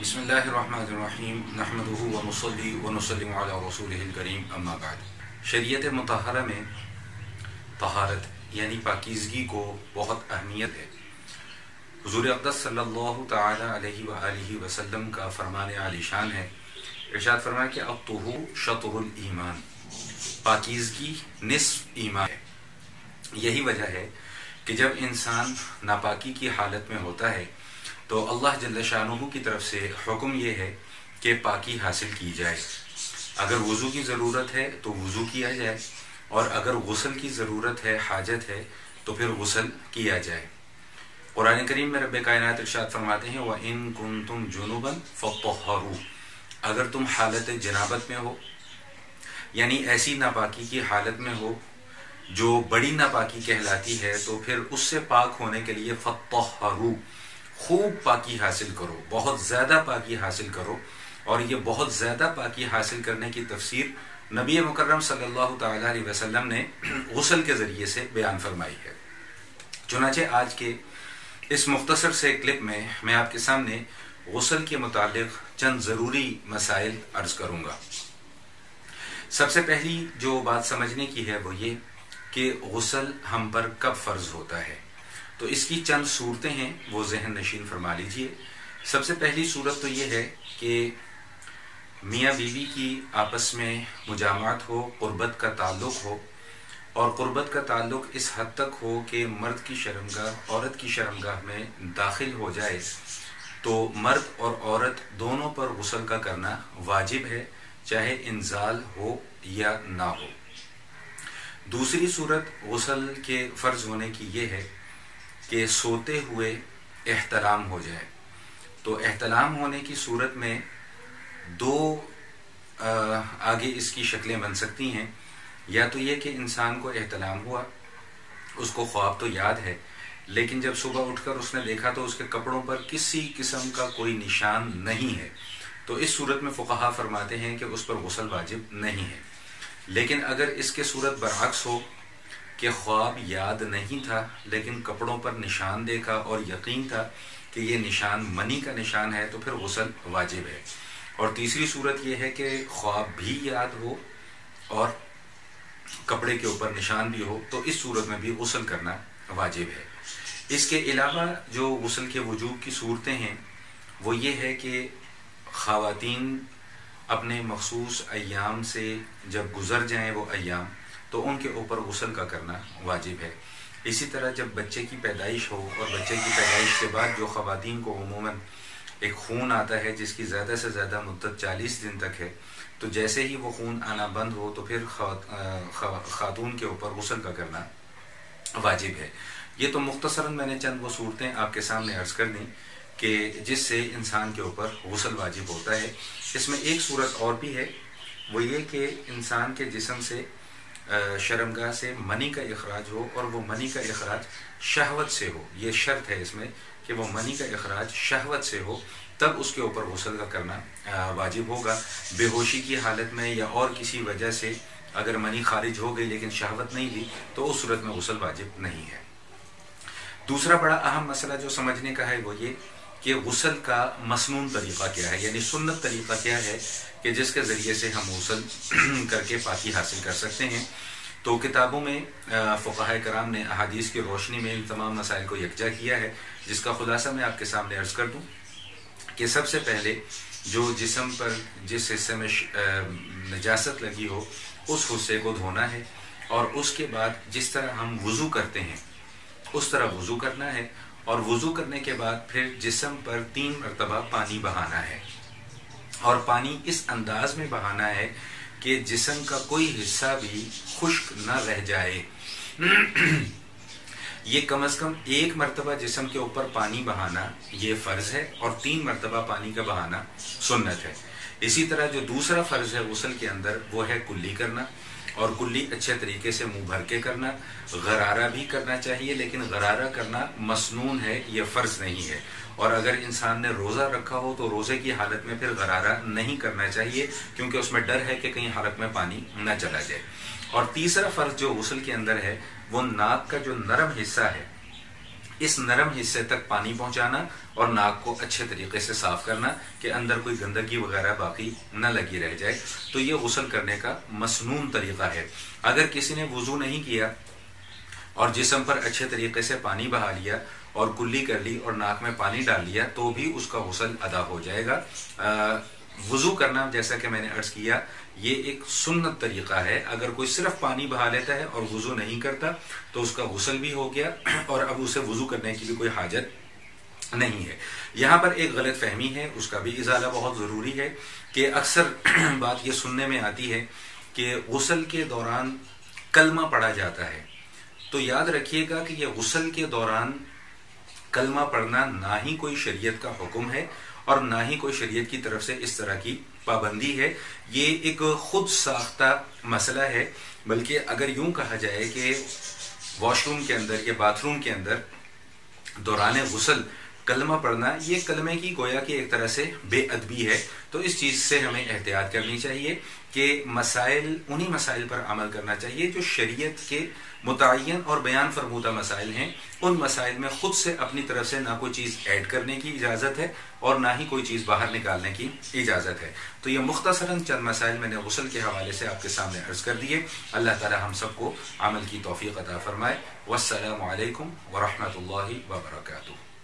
बिस्मिल्लाहिर्रहमानिर्रहीम नहमदुहु व नुसल्ली व नुसल्लिमु अला रसूलिहिल करीम अम्मा बाद। शरीयत मुतहरा में तहारत यानी पाकीज़गी को बहुत अहमियत है। हुज़ूर अक़दस सल्लल्लाहु तआला अलैहि व आलिहि वसल्लम का फरमान आलीशान है, इरशाद फरमाया कि अत्तुहूर शतरुल ईमान, पाकीज़गी निस्फ ईमान है। यही वजह है कि जब इंसान नापाकी की हालत में होता है तो अल्लाह जल्ल शानुहू की तरफ से हुक्म ये है कि पाकी हासिल की जाए। अगर वज़ू की ज़रूरत है तो वज़ू किया जाए, और अगर गुस्ल की ज़रूरत है, हाजत है, तो फिर गुस्ल किया जाए। कुरान करीम में रब्बे कायनात इरशाद फरमाते हैं, व इन कुंतुम जुनुबन फत्तहरू, अगर तुम हालत जनाबत में हो यानी ऐसी नापाकी की हालत में हो जो बड़ी नापाकी कहलाती है, तो फिर उससे पाक होने के लिए फत्तहरू, खूब पाकी हासिल करो, बहुत ज़्यादा पाकी हासिल करो। और ये बहुत ज़्यादा पाकी हासिल करने की तफसीर नबी मुकर्रम सल्लल्लाहु तआला अलैहि वसल्लम ने गुस्ल के ज़रिए से बयान फरमाई है। चुनाचे आज के इस मुख्तसर से क्लिप में मैं आपके सामने गुस्ल के मुतालिक चंद ज़रूरी मसाइल अर्ज़ करूँगा। सबसे पहली जो बात समझने की है वो ये कि गुस्ल हम पर कब फ़र्ज़ होता है, तो इसकी चंद सूरतें हैं, वो जहन नशीन फरमा लीजिए। सबसे पहली सूरत तो ये है कि मियाँ बीवी की आपस में मुजामात हो, क़ुर्बत का ताल्लुक़ हो, और क़ुर्बत का ताल्लुक़ इस हद तक हो कि मर्द की शर्मगाह औरत की शर्मगाह में दाखिल हो जाए, तो मर्द और औरत दोनों पर गुस्ल का करना वाजिब है, चाहे इंजाल हो या ना हो। दूसरी सूरत गुस्ल के फ़र्ज़ होने की ये है कि सोते हुए एहतलाम हो जाए। तो एहतलाम होने की सूरत में दो आगे इसकी शक्लें बन सकती हैं। या तो ये कि इंसान को एहतलाम हुआ, उसको ख्वाब तो याद है, लेकिन जब सुबह उठकर उसने देखा तो उसके कपड़ों पर किसी किस्म का कोई निशान नहीं है, तो इस सूरत में फुक़हा फरमाते हैं कि उस पर गुस्ल वाजिब नहीं है। लेकिन अगर इसके सूरत बरअक्स हो कि ख्वाब याद नहीं था लेकिन कपड़ों पर निशान देखा और यकीन था कि ये निशान मनी का निशान है, तो फिर गुस्ल वाजिब है। और तीसरी सूरत ये है कि ख्वाब भी याद हो और कपड़े के ऊपर निशान भी हो, तो इस सूरत में भी गुस्ल करना वाजिब है। इसके अलावा जो गुस्ल के वजूब की सूरतें हैं वो ये है कि ख़वातीन अपने मखसूस अय्याम से जब गुज़र जाएँ वो अय्याम, तो उनके ऊपर गुस्ल का करना वाजिब है। इसी तरह जब बच्चे की पैदाइश हो और बच्चे की पैदाइश के बाद जो ख़वातीन को उमूमन एक खून आता है जिसकी ज़्यादा से ज़्यादा मुद्दत 40 दिन तक है, तो जैसे ही वो खून आना बंद हो तो फिर खातून के ऊपर गुस्ल का करना वाजिब है। ये तो मुख्तसरन मैंने चंद वो सूरतें आपके सामने अर्ज़ कर दी कि जिससे इंसान के ऊपर गुस्ल वाजिब होता है। इसमें एक सूरत और भी है, वो ये कि इंसान के जिस्म से शर्मगाह से मनी का इखराज हो, और वो मनी का इखराज शहवत से हो। ये शर्त है इसमें कि वो मनी का इखराज शहवत से हो, तब उसके ऊपर गुस्ल का करना वाजिब होगा। बेहोशी की हालत में या और किसी वजह से अगर मनी खारिज हो गई लेकिन शहवत नहीं ली, तो उस सूरत में गुस्ल वाजिब नहीं है। दूसरा बड़ा अहम मसला जो समझने का है वो ये कि गुस्ल का मसनून तरीक़ा क्या है, यानी सुन्नत तरीक़ा क्या है कि जिसके ज़रिए से हम गुस्ल करके पाकी हासिल कर सकते हैं। तो किताबों में फ़ुक़हा कराम ने अहादीस की रोशनी में इन तमाम मसाइल को यकजा किया है, जिसका खुलासा मैं आपके सामने अर्ज़ कर दूँ कि सबसे पहले जो जिस्म पर जिस हिस्से में नजासत लगी हो उस हिस्से को धोना है, और उसके बाद जिस तरह हम वज़ू करते हैं उस तरह वज़ू करना है, और वज़ू करने के बाद फिर जिस्म पर 3 मरतबा पानी बहाना है, और पानी इस अंदाज में बहाना है कि जिस्म का कोई हिस्सा भी खुश्क न रह जाए। ये कम से कम 1 मरतबा जिस्म के ऊपर पानी बहाना ये फ़र्ज़ है, और 3 मरतबा पानी का बहाना सुन्नत है। इसी तरह जो दूसरा फ़र्ज़ है गुस्ल के अंदर वो है कुल्ली करना, और कुल्ली अच्छे तरीके से मुंह भर के करना। गरारा भी करना चाहिए, लेकिन गरारा करना मसनून है, ये फ़र्ज़ नहीं है। और अगर इंसान ने रोज़ा रखा हो तो रोज़े की हालत में फिर गरारा नहीं करना चाहिए, क्योंकि उसमें डर है कि कहीं हालत में पानी न चला जाए। और तीसरा फ़र्ज़ जो गुस्ल के अंदर है वो नाक का जो नरम हिस्सा है اس نرم حصے تک پانی پہنچانا اور ناک کو اچھے طریقے سے صاف کرنا کہ اندر کوئی گندگی وغیرہ باقی نہ لگی رہ جائے. تو یہ غسل کرنے کا مسنون طریقہ ہے. اگر کسی نے وضو نہیں کیا اور جسم پر اچھے طریقے سے پانی بہا لیا اور کلی کر لی اور ناک میں پانی ڈال لیا تو بھی اس کا غسل ادا ہو جائے گا. وضو کرنا جیسا کہ میں نے عرض کیا یہ ایک سنت طریقہ ہے. اگر کوئی صرف پانی بہا لیتا ہے اور وضو نہیں کرتا تو اس کا غسل بھی ہو گیا اور اب اسے وضو کرنے کی بھی کوئی حاجت نہیں ہے. یہاں پر ایک غلط فہمی ہے, اس کا بھی ازالہ بہت ضروری ہے کہ اکثر بات یہ سننے میں آتی ہے کہ غسل کے دوران کلمہ پڑھا جاتا ہے. تو یاد رکھیے گا کہ یہ غسل کے دوران کلمہ پڑھنا نہ ہی کوئی شریعت کا حکم ہے اور نہ ہی کوئی شریعت کی طرف سے اس طرح کی پابندی ہے. یہ ایک خود ساختہ مسئلہ ہے. بلکہ اگر یوں کہا جائے کہ واش روم کے اندر یا باتھ روم کے اندر دوران غسل کلمہ پڑھنا یہ کلمے کی گویا کہ ایک طرح سے بے ادبی ہے. تو اس چیز سے ہمیں احتیاط کرنی چاہیے کہ انہی مسائل پر عمل کرنا چاہیے جو شریعت کے متعین اور بیان فرمودہ مسائل ہیں. ان مسائل میں خود سے اپنی طرف سے نہ کوئی چیز ایڈ کرنے کی اجازت ہے اور نہ ہی کوئی چیز باہر نکالنے کی اجازت ہے. تو یہ مختصراً چند مسائل میں نے غسل کے حوالے سے آپ کے سامنے عرض کر دیے. اللہ تعالی ہم سب کو عمل کی توفیق عطا فرمائے. والسلام علیکم ورحمۃ اللہ وبرکاتہ.